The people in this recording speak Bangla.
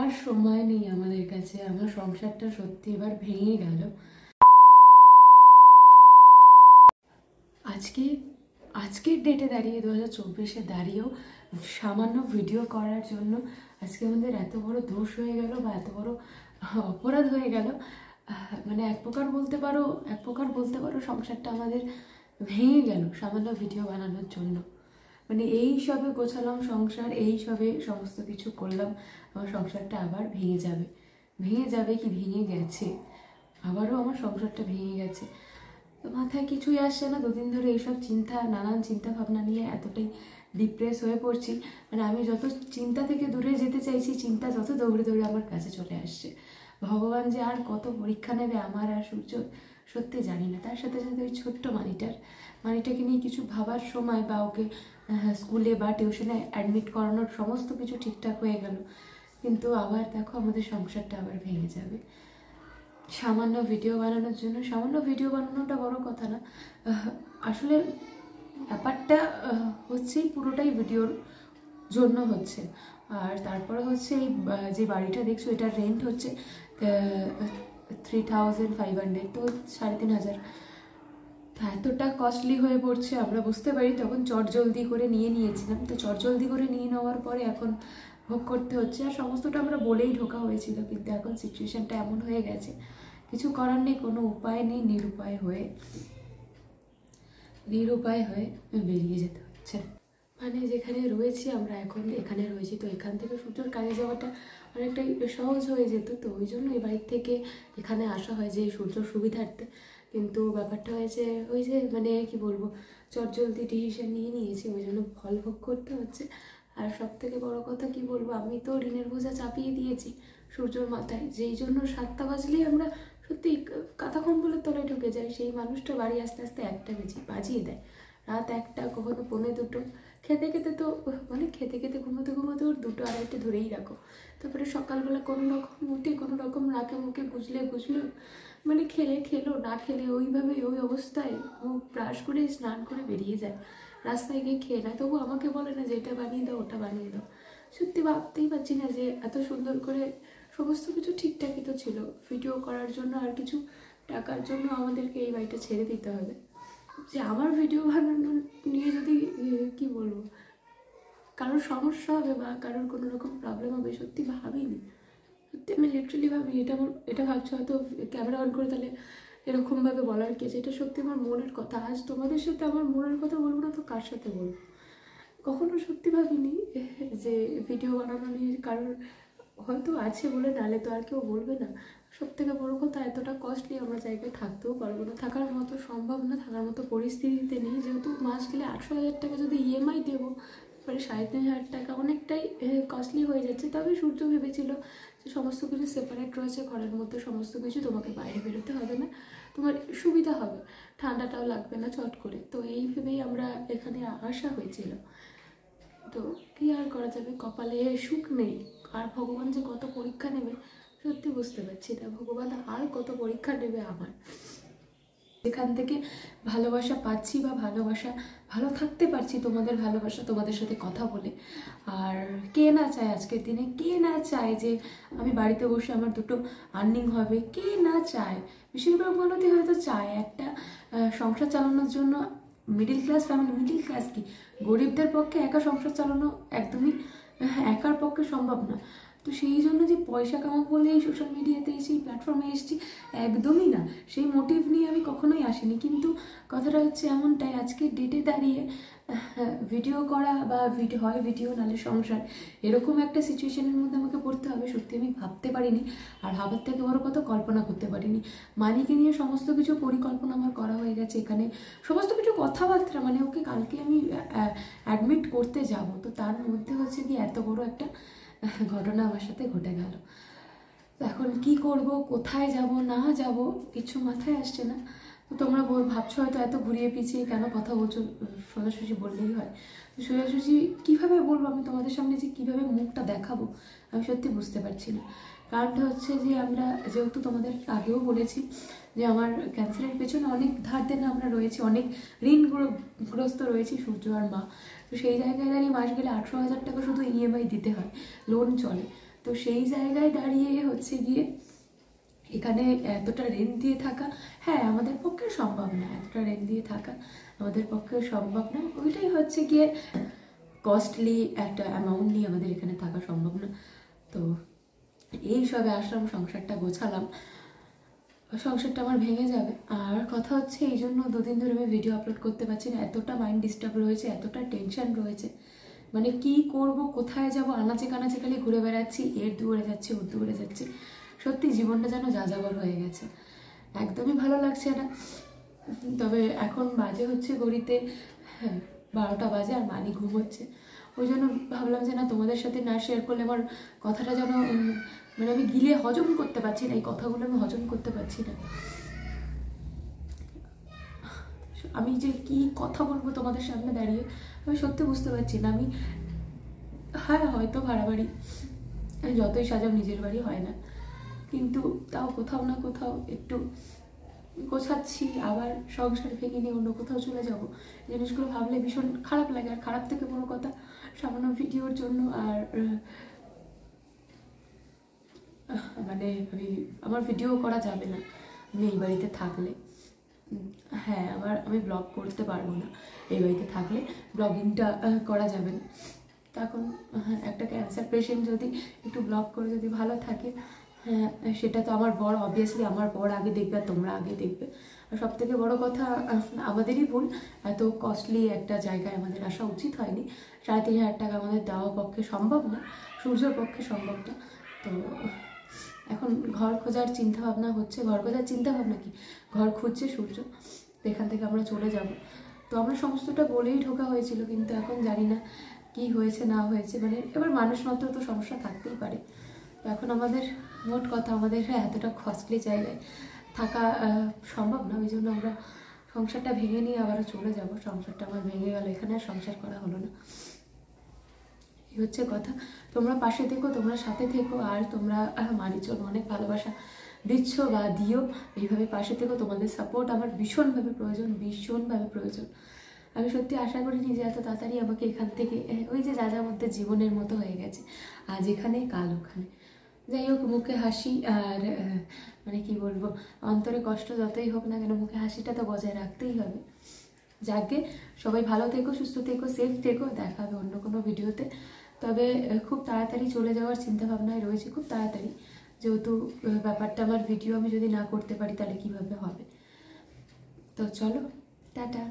আর সময় নেই আমাদের কাছে। আমার সংসারটা সত্যি এবার ভেঙে গেল। আজকের ডেটে দাঁড়িয়ে 2024-এ দাঁড়িয়েও সামান্য ভিডিও করার জন্য আজকে আমাদের এত বড় দোষ হয়ে গেল বা এত বড় অপরাধ হয়ে গেল। মানে এক প্রকার বলতে পারো সংসারটা আমাদের ভেঙে গেল সামান্য ভিডিও বানানোর জন্য। মানে এই সবে গোছালাম সংসার, এই সবে সমস্ত কিছু করলাম, আমার সংসারটা আবার ভেঙে যাবে কি ভেঙে গেছে, আবারও আমার সংসারটা ভেঙে গেছে। তো মাথায় কিছুই আসছে না। দুদিন ধরে এইসব নানান চিন্তা ভাবনা নিয়ে এতটাই ডিপ্রেস হয়ে পড়ছি। মানে আমি যত চিন্তা থেকে দূরে যেতে চাইছি, চিন্তা তত দৌড়ে দৌড়ে আমার কাছে চলে আসছে। ভগবান যে আর কত পরীক্ষা নেবে আমার আর সূর্য সত্যি জানি না। তার সাথে সাথে ওই ছোট্ট মানিটাকে নিয়ে কিছু ভাবার সময় বা ওকে স্কুলে বা টিউশনে অ্যাডমিট করানোর সমস্ত কিছু ঠিকঠাক হয়ে গেল, কিন্তু আবার দেখো আমাদের সংসারটা আবার ভেঙে যাবে সামান্য ভিডিও বানানোর জন্য। সামান্য ভিডিও বানানোটা বড় কথা না, আসলে ব্যাপারটা হচ্ছে পুরোটাই ভিডিওর জন্য হচ্ছে। আর তারপরে হচ্ছে এই যে বাড়িটা দেখছো এটার রেন্ট হচ্ছে 3500, তো 3500। এতটা কস্টলি হয়ে পড়ছে আমরা বুঝতে পারি। তখন চটজলদি করে নিয়েছিলাম, তো চটজলদি করে নিয়ে নেওয়ার পরে এখন ভোগ করতে হচ্ছে। আর সমস্তটা আমরা বলেই ঢোকা হয়েছিল, কিন্তু এখন সিচুয়েশনটা এমন হয়ে গেছে, কিছু করার নেই, কোনো উপায় নেই, নিরুপায় হয়ে বেরিয়ে যেতে হচ্ছে। মানে যেখানে রয়েছি আমরা এখন এখানে রয়েছি, তো এখান থেকে সূর্যর কাজে যাওয়াটা অনেকটাই সহজ হয়ে যেত। তো ওই জন্য এই বাড়ির থেকে এখানে আসা হয় যে সূর্যর সুবিধার্থে। কিন্তু ব্যাপারটা হয়েছে ওই যে মানে কি বলবো, চটজলদি ডিসিশন নিয়েছি, ওই জন্য ফল ভোগ করতে হচ্ছে। আর সব থেকে বড় কথা কি বলবো, আমি তো ঋণের বোঝা চাপিয়ে দিয়েছি সূর্যর মাথায়, যেই জন্য 7টা বাজলেই আমরা সত্যি কাঁথা কম্বলের তলায় ঢুকে যাই। সেই মানুষটা বাড়ি আস্তে আস্তে 1টা বাজিয়ে দেয়, রাত 1টা, কখনো 1:45। খেতে খেতে ঘুমোতে ওর 2টো 2:30 ধরেই রাখো। তারপরে সকালবেলা কোনো রকম উঠে কোনো রকম নাকে মুখে বুঝলো মানে খেলো না খেলে ওইভাবেই ওই অবস্থায় মুখ ব্রাশ করে স্নান করে বেরিয়ে যায়, রাস্তায় গিয়ে খেয়ে নেয়। তবু আমাকে বলে না যে এটা বানিয়ে দাও ওটা বানিয়ে দাও। সত্যি ভাবতেই পারছি না যে এত সুন্দর করে সমস্ত কিছু ঠিকঠাকই তো ছিল, ভিডিও করার জন্য আর কিছু টাকার জন্য আমাদেরকে এই বাড়িটা ছেড়ে দিতে হবে। যে আমার ভিডিও বানানো নিয়ে যদি কি বলবো কারোর সমস্যা হবে বা কারোর কোনো রকম প্রবলেম হবে, সত্যি ভাবিনি। সত্যি আমি লিটারালি ভাবি এটা ভাবছি হয়তো ক্যামেরা অন করে তাহলে এরকমভাবে বলার কি আছে। এটা সত্যি আমার মনের কথা। আজ তোমাদের সাথে আমার মনের কথা বলবো না তো কার সাথে বলবো। কখনো সত্যি ভাবিনি যে ভিডিও বানানো নিয়ে কারোর হয়তো আছে বলে, নালে তো আর কেউ বলবে না। সব থেকে বড় কথা, এতটা কস্টলি আমরা জায়গায় থাকতেও পারবো না, থাকার মতো সম্ভব না, থাকার মতো পরিস্থিতিতে নেই। যেহেতু মাস গেলে 800,000 টাকা যদি ইএমআই দেবো, তারপরে 3,500 টাকা অনেকটাই কস্টলি হয়ে যাচ্ছে। তবে সূর্য ভেবেছিল যে সমস্ত কিছু সেপারেট রয়েছে ঘরের মধ্যে, সমস্ত কিছু তোমাকে বাইরে বেরোতে হবে না, তোমার সুবিধা হবে, ঠান্ডাটাও লাগবে না চট করে। তো এই ভেবেই আমরা এখানে আসা হয়েছিল। তো কী আর করা যাবে, কপালে সুখ নেই। আর ভগবান যে কত পরীক্ষা নেবে সত্যি বুঝতে পারছি না। ভগবান আর কত পরীক্ষা নেবে আমার। এখান থেকে ভালোবাসা পাচ্ছি বা ভালো থাকতে পারছি, তোমাদের ভালোবাসা, তোমাদের সাথে কথা বলে। আর কে না চায় আজকের দিনে, কে না চায় যে আমি বাড়িতে বসে আমার 2টো আর্নিং হবে, কে না চায়। বেশিরভাগ মানুষই হয়তো চায় একটা সংসার চালানোর জন্য। মিডিল ক্লাস কি গরিবদের পক্ষে একা সংসার চালানো একদমই একার পক্ষে সম্ভব না। তো সেই জন্য যে পয়সা কামাবো বলে এই সোশ্যাল মিডিয়াতে এসে এই প্ল্যাটফর্মে এসেছি, একদমই না। সেই মোটিভ নিয়ে আমি কখনোই আসিনি। কিন্তু কথাটা হচ্ছে এমনটাই, আজকে ডেটে দাঁড়িয়ে ভিডিও করা বা ভিডিও নালে সংসার, এরকম একটা সিচুয়েশনের মধ্যে আমাকে পড়তে হবে, সত্যি আমি ভাবতে পারিনি। আর ভাবার থেকে বড় কথা, কল্পনা করতে পারিনি। মানিকে নিয়ে সমস্ত কিছু পরিকল্পনা আমার করা হয়ে গেছে, এখানে সমস্ত কিছু কথাবার্তা, মানে ওকে কালকে আমি অ্যাডমিট করতে যাব, তো তার মধ্যে হচ্ছে কি এত বড় একটা ঘটনা আমার সাথে ঘটে গেল। তো এখন কি করব, কোথায় যাব না যাব কিছু মাথায় আসছে না। তো তোমরা ভাবছো হয়তো এত ঘুরিয়ে পিছিয়ে কেন কথা বলছো, সোজাসুজি বললেই হয়। তো সোজাসুজি কীভাবে বলবো আমি তোমাদের সামনে, যে কীভাবে মুখটা দেখাবো আমি সত্যি বুঝতে পারছি না। কারণটা হচ্ছে যে আমরা যেহেতু তোমাদের আগেও বলেছি যে আমার ক্যান্সারের পেছনে অনেক ধার দেনা আমরা রয়েছি, অনেক ঋণগ্রস্ত রয়েছি সূর্য আর মা। তো সেই জায়গায় দাঁড়িয়ে মাস গেলে 800,000 টাকা শুধু ইএমআই দিতে হয়, লোন চলে। তো সেই জায়গায় দাঁড়িয়ে হচ্ছে গিয়ে এখানে এতটা রেন্ট দিয়ে থাকা, হ্যাঁ আমাদের পক্ষে সম্ভব না, এতটা রেন্ট দিয়ে থাকা আমাদের পক্ষে সম্ভব না। ওইটাই হচ্ছে গিয়ে কস্টলি একটা অ্যামাউন্ট নিয়ে আমাদের এখানে থাকা সম্ভব না। তো এই সবে আসলাম, সংসারটা গোছালাম, সংসারটা আমার ভেঙে যাবে। আর কথা হচ্ছে এই জন্য দুদিন ধরে আমি ভিডিও আপলোড করতে পারছি না, এতটা মাইন্ড ডিস্টার্ব রয়েছে, এতটা টেনশন রয়েছে, মানে কি করব, কোথায় যাব, আনাচে কানাচে খালি ঘুরে বেড়াচ্ছি, এর দুয়ারে যাচ্ছি ওর দুয়ারে যাচ্ছি, সত্যি জীবনটা যেন যাযাবর হয়ে গেছে, একদমই ভালো লাগছে না। তবে এখন বাজে হচ্ছে ঘড়িতে 12টা বাজে আর মানি ঘুমোচ্ছে, ওই জন্য ভাবলাম যে না তোমাদের সাথে না শেয়ার করলে আমার কথাটা যেন মানে আমি গিলে হজম করতে পারছি না, এই কথাগুলো আমি হজম করতে পারছি না। আমি যে কি কথা বলবো তোমাদের সামনে দাঁড়িয়ে আমি সত্যি বুঝতে পারছি না। আমি হ্যাঁ হয়তো ভাড়া বাড়ি যতই সাজাও নিজের বাড়ি হয় না, কিন্তু তাও কোথাও না কোথাও একটু গোছাচ্ছি, আবার সংসার ভেঙে নিয়ে অন্য কোথাও চলে যাব, জিনিসগুলো ভাবলে ভীষণ খারাপ লাগে। আর খারাপ থেকে বড় কথা, সামান্য ভিডিওর জন্য আর মানে আমার ভিডিও করা যাবে না আমি এই বাড়িতে থাকলে। হ্যাঁ আমি ব্লগ করতে পারবো না এই বাড়িতে থাকলে, ব্লগিংটা করা যাবে না। তা এখন একটা ক্যান্সার পেশেন্ট যদি একটু ব্লগ করে যদি ভালো থাকে, হ্যাঁ সেটা তো আমার বর, অবভিয়াসলি আমার বর আগে দেখবে আর তোমরা আগে দেখবে। আর সব থেকে বড়ো কথা আমাদেরই ভুল, এত কস্টলি একটা জায়গায় আমাদের আসা উচিত হয়নি। 3,500 টাকা আমাদের দেওয়া পক্ষে সম্ভব না, সূর্যর পক্ষে সম্ভব না। তো এখন ঘর খোঁজার চিন্তাভাবনা হচ্ছে, ঘর খোঁজার চিন্তাভাবনা কি, ঘর খুঁজছে সূর্য, তো এখান থেকে আমরা চলে যাব। তো আমরা সমস্তটা বলেই ঢোকা হয়েছিল, কিন্তু এখন জানি না কি হয়েছে না হয়েছে, মানে এবার মানুষ মাত্র তো সমস্যা থাকতেই পারে। তো এখন আমাদের মোট কথা আমাদের এতটা কস্টলি জায়গায় থাকা সম্ভব না, ওই জন্য আমরা সংসারটা ভেঙে নিয়ে আবারও চলে যাব। সংসারটা আমার ভেঙে গেল, এখানে আর সংসার করা হলো না, এই হচ্ছে কথা। তোমরা পাশে থেকো, তোমরা সাথে থেকো, আর তোমরা মানিচন অনেক ভালোবাসা দিচ্ছ বা দিও, এইভাবে পাশে থেকো। তোমাদের সাপোর্ট আমার ভীষণভাবে প্রয়োজন, ভীষণভাবে প্রয়োজন। আমি সত্যি আশা করিনি যে এত তাড়াতাড়ি আমাকে এখান থেকে ওই যে যা মধ্যে জীবনের মতো হয়ে গেছে, আজ এখানে কাল ওখানে। যাই হোক, মুখে হাসি আর মানে কি বলবো, অন্তরে কষ্ট যতই হোক না কেন মুখে হাসিটা তো বজায় রাখতেই হবে। যাকে সবাই ভালো থেকো, সুস্থ থেকো, সেফ থেকো, দেখা হবে অন্য কোনো ভিডিওতে। তবে খুব তাড়াতাড়ি চলে যাওয়ার চিন্তা ভাবনায় রয়েছে, খুব তাড়াতাড়ি, যেহেতু ব্যাপারটা আমার ভিডিও আমি যদি না করতে পারি তাহলে কিভাবে হবে। তো চলো, টাটা।